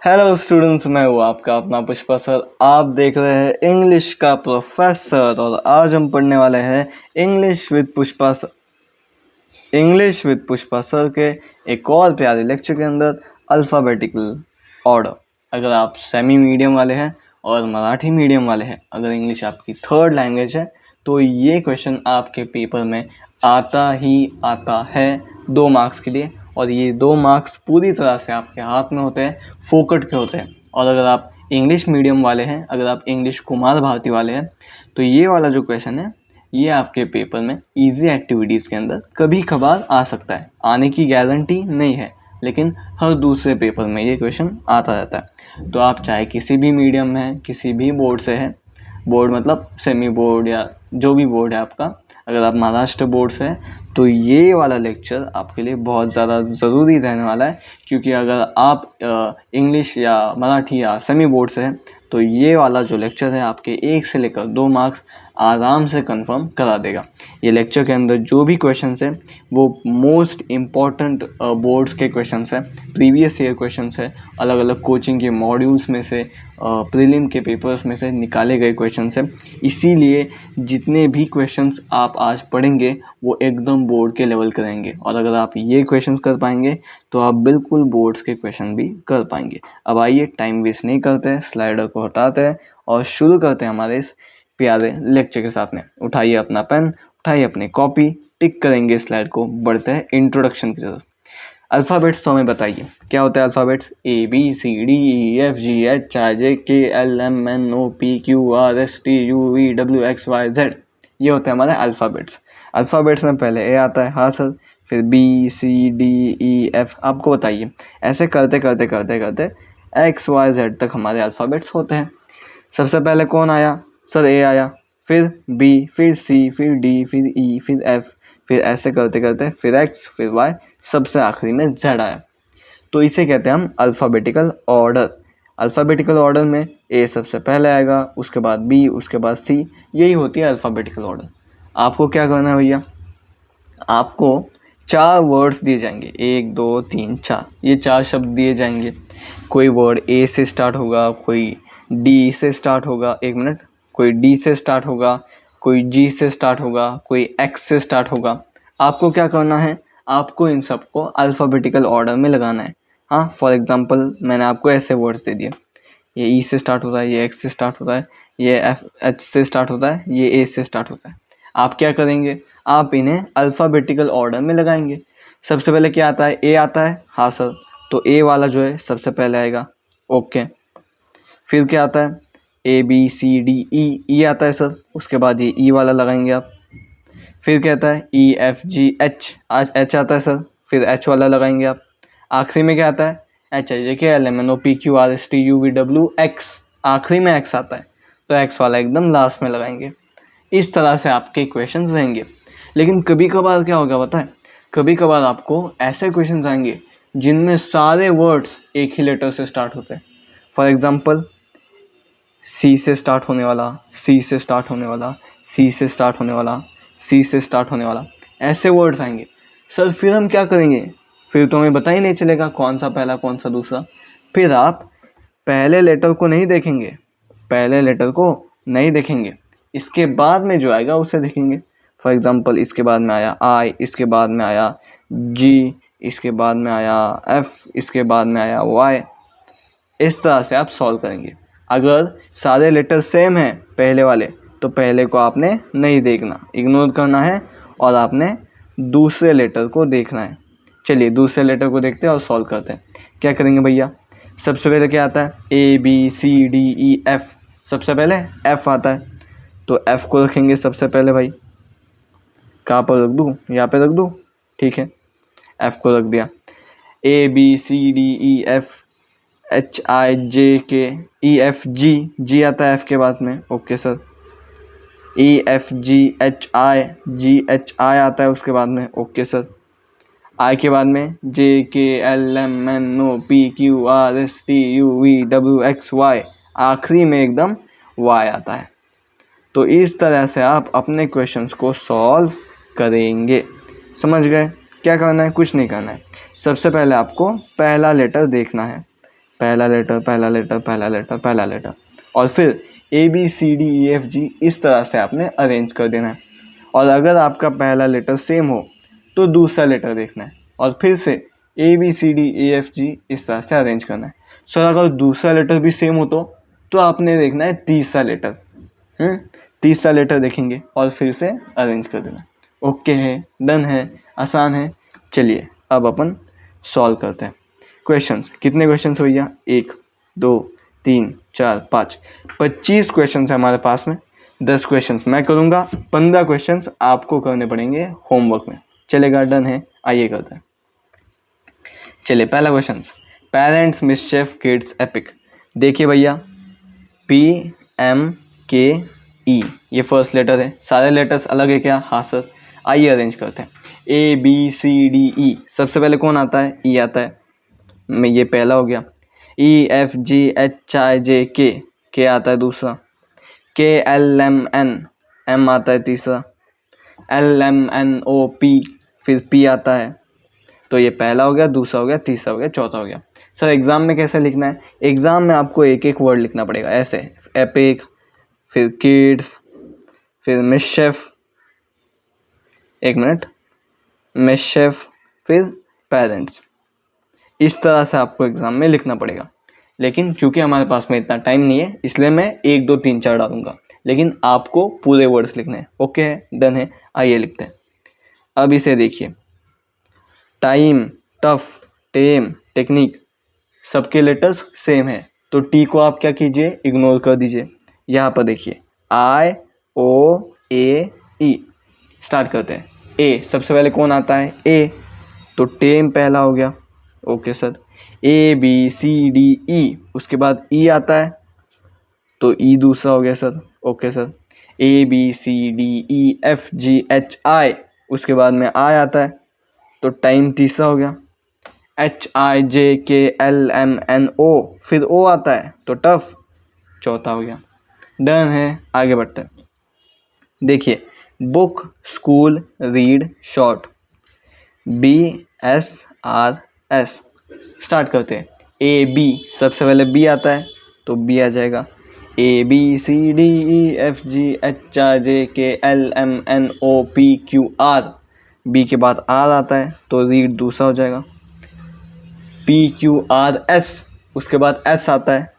Hello students, मैं हूँ आपका अपना पुष्पा सर। आप देख रहे हैं इंग्लिश का प्रोफेसर और आज हम पढ़ने वाले हैं इंग्लिश विद पुष्पा सर के एक और प्यारे लेक्चर के अंदर अल्फ़ाबेटिकल ऑर्डर। अगर आप सेमी मीडियम वाले हैं और मराठी मीडियम वाले हैं, अगर इंग्लिश आपकी थर्ड लैंग्वेज है तो ये क्वेश्चन आपके पेपर में आता ही आता है 2 मार्क्स के लिए। और ये 2 मार्क्स पूरी तरह से आपके हाथ में होते हैं, फोकट के होते हैं। और अगर आप इंग्लिश मीडियम वाले हैं, अगर आप इंग्लिश कुमार भारती वाले हैं, तो ये वाला जो क्वेश्चन है ये आपके पेपर में इजी एक्टिविटीज़ के अंदर कभी कभार आ सकता है। आने की गारंटी नहीं है, लेकिन हर दूसरे पेपर में ये क्वेश्चन आता रहता है। तो आप चाहे किसी भी मीडियम में हैं, किसी भी बोर्ड से हैं, बोर्ड मतलब सेमी बोर्ड या जो भी बोर्ड है आपका, अगर आप महाराष्ट्र बोर्ड से हैं तो ये वाला लेक्चर आपके लिए बहुत ज़्यादा ज़रूरी रहने वाला है। क्योंकि अगर आप इंग्लिश या मराठी या सेमी बोर्ड से हैं तो ये वाला जो लेक्चर है आपके 1 से लेकर 2 मार्क्स आराम से कंफर्म करा देगा। ये लेक्चर के अंदर जो भी क्वेश्चंस है वो मोस्ट इम्पॉर्टेंट बोर्ड्स के क्वेश्चंस है, प्रीवियस ईयर क्वेश्चंस है, अलग अलग कोचिंग के मॉड्यूल्स में से, प्रीलिम के पेपर्स में से निकाले गए क्वेश्चंस है। इसीलिए जितने भी क्वेश्चंस आप आज पढ़ेंगे वो एकदम बोर्ड के लेवल के रहेंगे। और अगर आप ये क्वेश्चंस कर पाएंगे तो आप बिल्कुल बोर्ड्स के क्वेश्चन भी कर पाएंगे। अब आइए टाइम वेस्ट नहीं करते हैं, स्लाइडर को हटाते हैं और शुरू करते हैं हमारे इस प्यारे लेक्चर के साथ में। उठाइए अपना पेन, उठाइए अपनी कॉपी, टिक करेंगे स्लाइड को, बढ़ते हैं इंट्रोडक्शन की तरफ। अल्फ़ाबेट्स तो हमें बताइए क्या होता है अल्फ़ाबेट्स। ABCDEFGHIJKLMNOPQRSTUVWXYZ, ये होते हैं हमारे अल्फ़ाबेट्स। अल्फ़ाबेट्स में पहले ए आता है, हाँ सर, फिर BCDEF। आपको बताइए, ऐसे करते करते करते करते XYZ तक हमारे अल्फ़ाबेट्स होते हैं। सबसे पहले कौन आया सर? ए आया, फिर B, फिर C, फिर D, फिर E, फिर F, फिर ऐसे करते करते फिर X, फिर Y, सबसे आखिरी में Z आया। तो इसे कहते हैं हम अल्फ़ाबेटिकल ऑर्डर। अल्फ़ाबेटिकल ऑर्डर में A सबसे पहले आएगा, उसके बाद B, उसके बाद C, यही होती है अल्फ़ाबेटिकल ऑर्डर। आपको क्या करना है भैया, आपको 4 वर्ड्स दिए जाएंगे, 1 2 3 4, ये 4 शब्द दिए जाएंगे। कोई वर्ड A से स्टार्ट होगा, कोई D से स्टार्ट होगा, एक मिनट, कोई D से स्टार्ट होगा, कोई G से स्टार्ट होगा, कोई X से स्टार्ट होगा। आपको क्या करना है, आपको इन सबको अल्फ़ाबेटिकल ऑर्डर में लगाना है। हाँ, फॉर एग्जांपल मैंने आपको ऐसे वर्ड्स दे दिए, ये E से स्टार्ट होता है, ये X से स्टार्ट होता है, ये H से स्टार्ट होता है, ये A से स्टार्ट होता है। आप क्या करेंगे, आप इन्हें अल्फ़ाबेटिकल ऑर्डर में लगाएंगे। सबसे पहले क्या आता है? A आता है, हाँ सर, तो A वाला जो है सबसे पहले आएगा, ओके। फिर क्या आता है? ABCDE आता है सर, उसके बाद ये E वाला लगाएंगे आप। फिर क्या आता है? EFGH, आज H आता है सर, फिर H वाला लगाएंगे आप। आखिरी में क्या आता है? HIJKLMNOPQRSTUVWX, आखिरी में X आता है, तो X वाला एकदम लास्ट में लगाएंगे। इस तरह से आपके क्वेश्चंस रहेंगे। लेकिन कभी कभार क्या होगा पता है, कभी कभार आपको ऐसे क्वेश्चंस आएंगे जिनमें सारे वर्ड्स एक ही लेटर से स्टार्ट होते हैं। फॉर एग्जांपल C से स्टार्ट होने वाला, C से स्टार्ट होने वाला, C से स्टार्ट होने वाला, C से स्टार्ट होने वाला, ऐसे वर्ड्स आएंगे। सर फिर हम क्या करेंगे? फिर तो हमें पता ही नहीं चलेगा कौन सा पहला कौन सा दूसरा। फिर आप पहले लेटर को नहीं देखेंगे, पहले लेटर को नहीं देखेंगे, इसके बाद में जो आएगा उसे देखेंगे। फॉर एग्जांपल इसके बाद में आया I, इसके बाद में आया G, इसके बाद में आया F, इसके बाद में आया Y। इस तरह से आप सॉल्व करेंगे। अगर सारे लेटर सेम हैं पहले वाले, तो पहले को आपने नहीं देखना, इग्नोर करना है और आपने दूसरे लेटर को देखना है। चलिए दूसरे लेटर को देखते हैं और सॉल्व करते हैं। क्या करेंगे भैया, सबसे पहले क्या आता है? ABCDEF, सबसे पहले F आता है, तो F को रखेंगे सबसे पहले। भाई कहाँ पर रख दूँ? यहाँ पे रख दूँ, ठीक है, F को रख दिया। ABCDEF HIJKEFG, G आता है F के बाद में, ओके सर। EFGHIGHI आता है उसके बाद में, ओके सर। I के बाद में JKLMNOPQRSTUVWXY, आखिरी में एकदम Y आता है। तो इस तरह से आप अपने क्वेश्चंस को सॉल्व करेंगे। समझ गए? क्या करना है? कुछ नहीं करना है। सबसे पहले आपको पहला लेटर देखना है, पहला लेटर, पहला लेटर, पहला लेटर, पहला लेटर, और फिर ABCDEFG इस तरह से आपने अरेंज कर देना है। और अगर आपका पहला लेटर सेम हो तो दूसरा लेटर देखना है और फिर से ABCDEFG इस तरह से अरेंज करना है। सर अगर दूसरा लेटर भी सेम हो तो आपने देखना है तीसरा लेटर, तीसरा लेटर देखेंगे और फिर से अरेंज कर देना। ओके है, डन है, आसान है। चलिए अब अपन सॉल्व करते हैं क्वेश्चंस। कितने क्वेश्चंस भैया? 1 2 3 4 5 25 क्वेश्चंस है हमारे पास में। 10 क्वेश्चंस मैं करूँगा, 15 क्वेश्चंस आपको करने पड़ेंगे होमवर्क में। चलेगा? डन है, आइए करते हैं। चलिए पहला क्वेश्चन, पेरेंट्स मिसचेफ किड्स एपिक। देखिए भैया PMKE ये फर्स्ट लेटर है, सारे लेटर्स अलग है क्या? हाँ सर। आइए अरेंज करते हैं। ABCDE सबसे पहले कौन आता है? E आता है, मैं ये पहला हो गया। EFGHIJK के आता है दूसरा। KLMN M आता है तीसरा। LMNOP फिर P आता है। तो ये पहला हो गया, दूसरा हो गया, तीसरा हो गया, चौथा हो गया। सर एग्ज़ाम में कैसे लिखना है? एग्ज़ाम में आपको एक एक वर्ड लिखना पड़ेगा ऐसे, एपिक, फिर किड्स, फिर मिसचेफ, एक मिनट, मिसचेफ, फिर पेरेंट्स। इस तरह से आपको एग्ज़ाम में लिखना पड़ेगा। लेकिन क्योंकि हमारे पास में इतना टाइम नहीं है इसलिए मैं 1 2 3 4 डालूंगा, लेकिन आपको पूरे वर्ड्स लिखने हैं। ओके है, डन है, आइए लिखते हैं। अब इसे देखिए, टाइम, टफ, टेम, टेक्निक, सबके लेटर्स सेम है तो टी को आप क्या कीजिए? इग्नोर कर दीजिए। यहाँ पर देखिए IOAE। स्टार्ट करते हैं। ए सबसे पहले कौन आता है? ए, तो टेम पहला हो गया। Okay sir. ABCDE उसके बाद ई आता है तो ई दूसरा हो गया सर। Okay sir. ABCDEFGHI उसके बाद में आई आता है तो टाइम तीसरा हो गया। HIJKLMNO फिर ओ आता है तो टफ चौथा हो गया। डन है, आगे बढ़ते हैं। देखिए book, school, read, short, BSRS। Start करते हैं। AB सबसे पहले B आता है तो B आ जाएगा। ABCDEFGHIJKLMNOPQR B के बाद R आता है तो रीड दूसरा हो जाएगा। PQRS उसके बाद S आता है,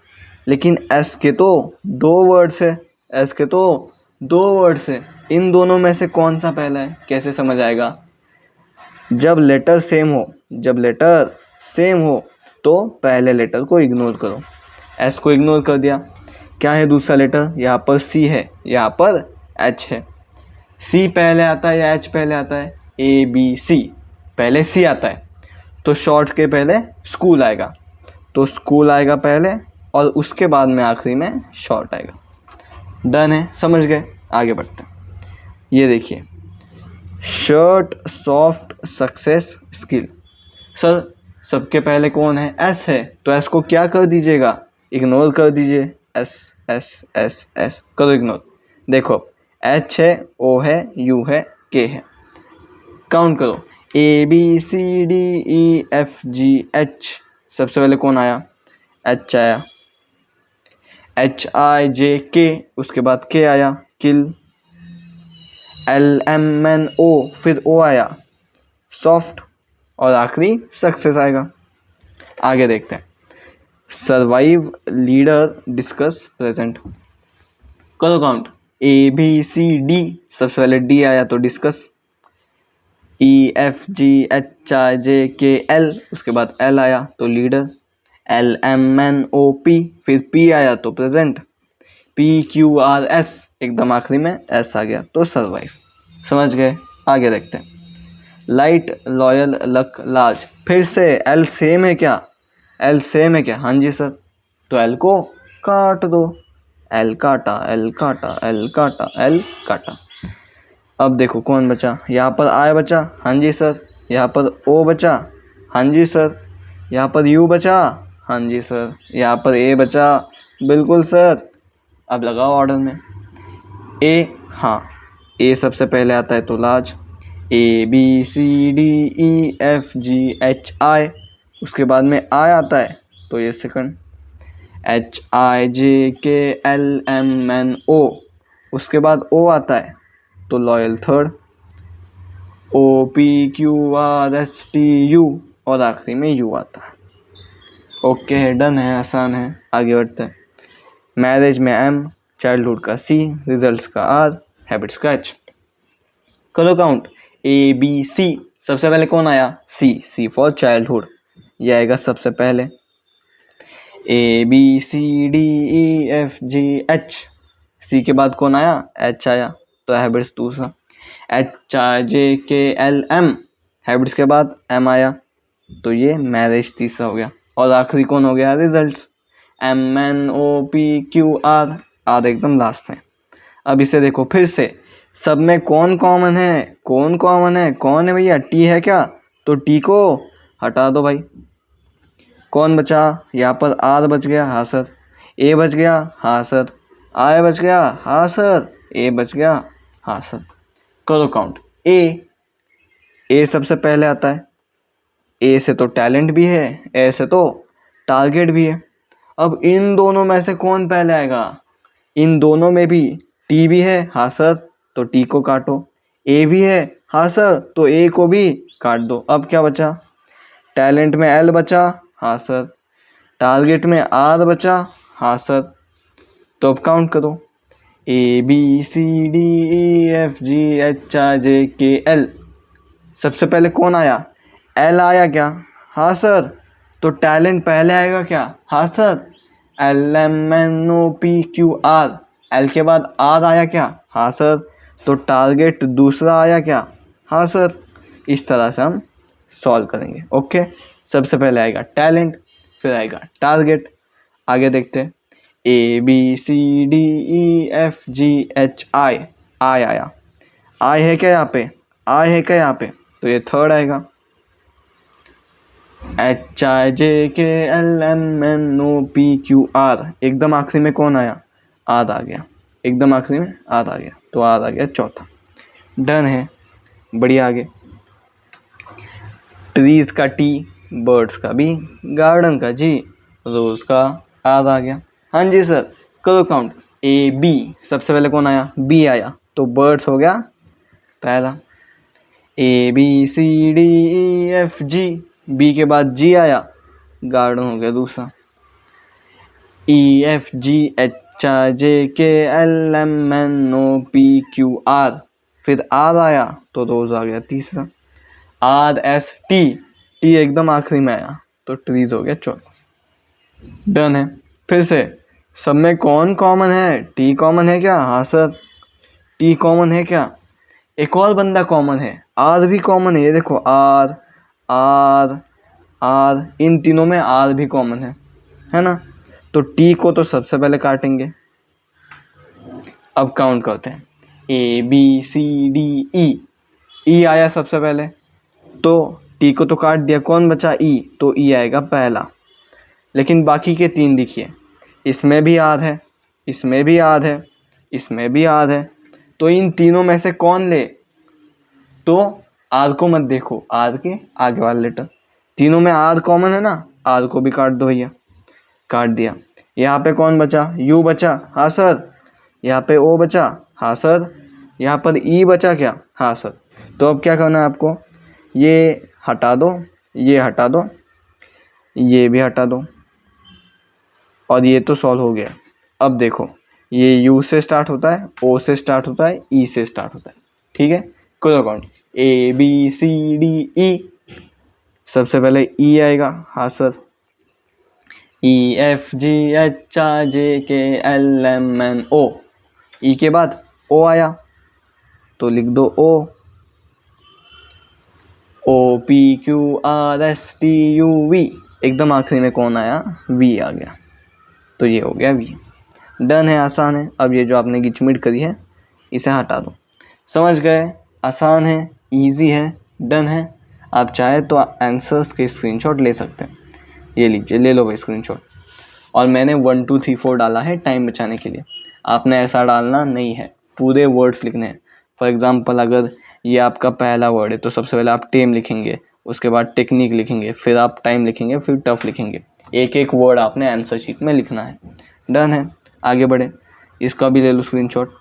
लेकिन S के तो 2 वर्ड्स है, S के तो 2 वर्ड्स है। इन दोनों में से कौन सा पहला है? कैसे समझ आएगा? जब लेटर सेम हो तो पहले लेटर को इग्नोर करो। S को इग्नोर कर दिया। क्या है दूसरा लेटर? यहाँ पर C है, यहाँ पर H है। C पहले आता है या H पहले आता है? ABC पहले C आता है तो शॉर्ट के पहले स्कूल आएगा, तो स्कूल आएगा पहले और उसके बाद में आखिरी में शॉर्ट आएगा। डन है, समझ गए? आगे बढ़ते हैं। ये देखिए shirt, soft, success, skill. Sir सबके पहले कौन है? S है, तो S को क्या कर दीजिएगा? इग्नोर कर दीजिए। S S S S करो इग्नोर। देखो H है, O है, U है, K है। काउंट करो ABCDEFGH सबसे पहले कौन आया? H आया। HIJK उसके बाद K आया, किल। LMNO फिर O आया, सॉफ्ट, और आखिरी सक्सेस आएगा। आगे देखते हैं। Survive, leader, discuss, present. करो काउंट। ABCD सबसे पहले D आया तो डिस्कस। EFGHIJKL उसके बाद L आया तो लीडर। LMNOP फिर P आया तो प्रेजेंट। PQRS एकदम आखिरी में S आ गया तो सर्वाइव। समझ गए? आगे देखते हैं। Light, loyal, luck, large. फिर से L सेम है क्या? L सेम है क्या? हाँ जी सर। तो L को काट दो। L काटा, L काटा, L काटा, L काटा। अब देखो कौन बचा? यहाँ पर I बचा। हाँ जी सर। यहाँ पर O बचा। हाँ जी सर। यहाँ पर U बचा। हाँ जी सर। यहाँ पर A बचा। बिल्कुल सर। अब लगाओ ऑर्डर में। A, हाँ A सबसे पहले आता है तो लार्ज। ABCDEFGHI उसके बाद में I आता है तो ये सेकंड। HIJKLMNO, उसके बाद O आता है तो लॉयल थर्ड। OPQRSTU और आखिरी में U आता है। ओके, डन है, आसान है। आगे बढ़ते हैं। मैरिज में M, चाइल्डहुड का C, रिजल्ट्स का R, हैबिट्स का H। करो काउंट। ABC, सबसे पहले कौन आया? C फॉर चाइल्डहुड, ये आएगा सबसे पहले। ABCDEFGH, C के बाद कौन आया? H आया, तो हैबिट्स दूसरा। HIJKLM, हैबिट्स के बाद M आया, तो ये मैरिज तीसरा हो गया। और आखिरी कौन हो गया? रिजल्ट्स। MNOPQR, R एकदम लास्ट में। अब इसे देखो फिर से, सब में कौन कॉमन है? कौन है भैया? T है क्या? तो T को हटा दो भाई। कौन बचा? यहाँ पर R बच गया, हाँ सर। A बच गया, हाँ सर। I बच गया, हाँ सर। A बच गया, हाँ सर। करो काउंट। A सबसे पहले आता है। A से तो टैलेंट भी है, A से तो टारगेट भी है। अब इन दोनों में से कौन पहले आएगा? इन दोनों में भी T भी है, हाँ सर, तो T को काटो। A भी है, हाँ सर, तो A को भी काट दो। अब क्या बचा? टैलेंट में L बचा, हाँ सर। टारगेट में R बचा, हाँ सर। तो अब काउंट करो। ABCDEFGHIJKL, सबसे पहले कौन आया? L आया क्या? हाँ सर। तो टैलेंट पहले आएगा क्या? हाँ सर। LMNOPQR, L के बाद R आया क्या? हाँ सर। तो टारगेट दूसरा आया क्या? हाँ सर। इस तरह से हम सॉल्व करेंगे। ओके, सबसे पहले आएगा टैलेंट, फिर आएगा टारगेट। आगे देखते हैं। ABCDEFGHI, I आया। I है क्या यहाँ पे? I है क्या यहाँ पे? तो ये थर्ड आएगा। HIJKLMNOPQR, एकदम आखिरी में कौन आया? R आ गया, एकदम आखिरी में R आ गया, तो R आ गया चौथा। डन है, बढ़िया। आगे ट्रीज का T, बर्ड्स का B, गार्डन का G, रोज का R आ गया। हाँ जी सर, करो काउंट। AB, सबसे पहले कौन आया? B आया, तो बर्ड्स हो गया पहला। ABCDEFG, B के बाद G आया, गार्डन हो गया दूसरा। EFGHIJKLMNOPQR, फिर R आया, तो रोज आ गया तीसरा। RST, T एकदम आखिरी में आया, तो ट्रीज हो गया चौथा। डन है। फिर से, सब में कौन कॉमन है? T कॉमन है क्या? हाँ सर, T कॉमन है क्या? एक और बंदा कॉमन है, R भी कॉमन है। ये देखो, R R R, इन तीनों में R भी कॉमन है ना? तो T को तो सबसे पहले काटेंगे। अब काउंट करते हैं। ABCDE, E आया सबसे पहले, तो T को तो काट दिया। कौन बचा? E, तो E आएगा पहला। लेकिन बाकी के तीन देखिए, इसमें भी R है, इसमें भी R है, इसमें भी R है, तो इन तीनों में से कौन ले? तो R को मत देखो, R के आगे वाला लेटर। तीनों में R कॉमन है ना, R को भी काट दो भैया। काट दिया। यहाँ पे कौन बचा? U बचा, हाँ सर। यहाँ पे O बचा, हाँ सर। यहाँ पर E बचा क्या? हाँ सर। तो अब क्या करना है आपको? ये हटा दो, ये हटा दो, ये भी हटा दो, और ये तो सॉल्व हो गया। अब देखो, ये U से स्टार्ट होता है, O से स्टार्ट होता है, E से स्टार्ट होता है, ठीक है? करो काउंट। ABCDE, सबसे पहले E आएगा, हाँ सर। EFGHIJKLMNO, E के बाद O आया, तो लिख दो O। OPQRSTUV, एकदम आखिरी में कौन आया? V आ गया, तो ये हो गया V। डन है, आसान है। अब ये जो आपने गिचमिट करी है, इसे हटा दो। समझ गए? आसान है, इजी है, डन है। आप चाहे तो आंसर्स के स्क्रीनशॉट ले सकते हैं। ये लीजिए, ले लो भाई स्क्रीनशॉट। और मैंने 1 2 3 4 डाला है टाइम बचाने के लिए। आपने ऐसा डालना नहीं है, पूरे वर्ड्स लिखने हैं। फॉर एग्जांपल, अगर ये आपका पहला वर्ड है तो सबसे पहले आप टेम लिखेंगे, उसके बाद टेक्निक लिखेंगे, फिर आप टाइम लिखेंगे, फिर टफ लिखेंगे। एक एक वर्ड आपने आंसर शीट में लिखना है। डन है, आगे बढ़े। इसका भी ले लो स्क्रीनशॉट।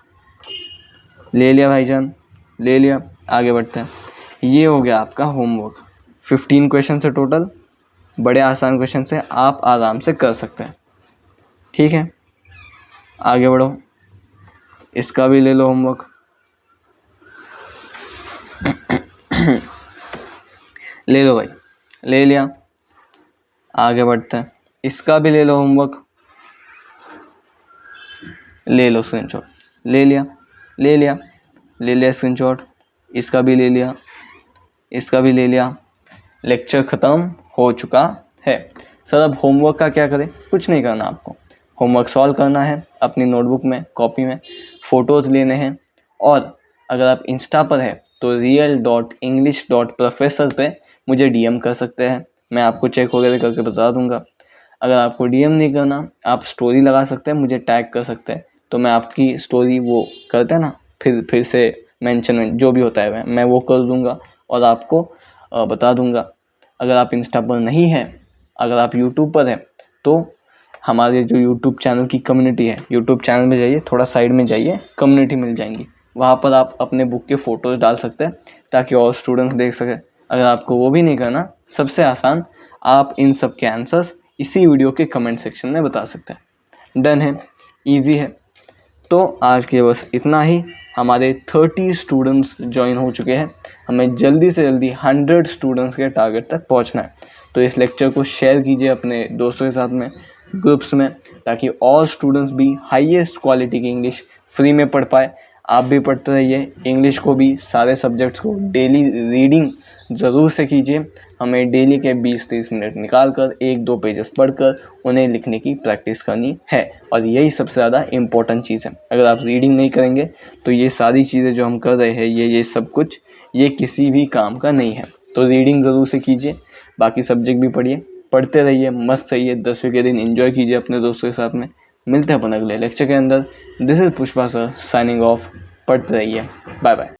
ले लिया भाईजान, ले लिया, आगे बढ़ते हैं। ये हो गया आपका होमवर्क। 15 क्वेश्चन है टोटल, बड़े आसान क्वेश्चन से, आप आराम से कर सकते हैं। ठीक है, आगे बढ़ो। इसका भी ले लो होमवर्क। ले लो भाई, ले लिया, आगे बढ़ते हैं। इसका भी ले लो होमवर्क। ले लो स्क्रीनशॉट। ले लिया, ले लिया, ले लिया स्क्रीनशॉट। इसका भी ले लिया, इसका भी ले लिया। लेक्चर ख़त्म हो चुका है। सर अब होमवर्क का क्या करें? कुछ नहीं करना आपको। होमवर्क सॉल्व करना है अपनी नोटबुक में, कॉपी में, फ़ोटोज़ लेने हैं। और अगर आप इंस्टा पर है तो real.english.professor पे मुझे डीएम कर सकते हैं, मैं आपको चेक वगैरह करके बता दूंगा। अगर आपको डीएम नहीं करना, आप स्टोरी लगा सकते हैं, मुझे टैग कर सकते हैं, तो मैं आपकी स्टोरी वो करते हैं ना, फिर से मेंशन जो भी होता है मैं वो कर दूंगा और आपको बता दूंगा। अगर आप इंस्टा पर नहीं हैं, अगर आप यूट्यूब पर हैं, तो हमारे जो यूट्यूब चैनल की कम्युनिटी है, यूट्यूब चैनल में जाइए, थोड़ा साइड में जाइए, कम्युनिटी मिल जाएंगी, वहाँ पर आप अपने बुक के फ़ोटोज़ डाल सकते हैं ताकि और स्टूडेंट्स देख सकें। अगर आपको वो भी नहीं करना, सबसे आसान, आप इन सब के आंसर्स इसी वीडियो के कमेंट सेक्शन में बता सकते हैं। डन है, ईजी है। तो आज के बस इतना ही। हमारे 30 स्टूडेंट्स ज्वाइन हो चुके हैं, हमें जल्दी से जल्दी 100 स्टूडेंट्स के टारगेट तक पहुंचना है। तो इस लेक्चर को शेयर कीजिए अपने दोस्तों के साथ में, ग्रुप्स में, ताकि और स्टूडेंट्स भी हाईएस्ट क्वालिटी की इंग्लिश फ्री में पढ़ पाए। आप भी पढ़ते रहिए इंग्लिश को भी, सारे सब्जेक्ट्स को। डेली रीडिंग ज़रूर से कीजिए। हमें डेली के 20-30 मिनट निकाल कर 1-2 पेजेस पढ़कर उन्हें लिखने की प्रैक्टिस करनी है, और यही सबसे ज़्यादा इम्पोर्टेंट चीज़ है। अगर आप रीडिंग नहीं करेंगे तो ये सारी चीज़ें जो हम कर रहे हैं, ये सब कुछ, ये किसी भी काम का नहीं है। तो रीडिंग ज़रूर से कीजिए, बाकी सब्जेक्ट भी पढ़िए, पढ़ते रहिए, मस्त रहिए। 10वीं के दिन एंजॉय कीजिए अपने दोस्तों के साथ में। मिलते हैं अपन अगले लेक्चर के अंदर। This is Pushpa sir signing off. पढ़ते रहिए, बाय बाय।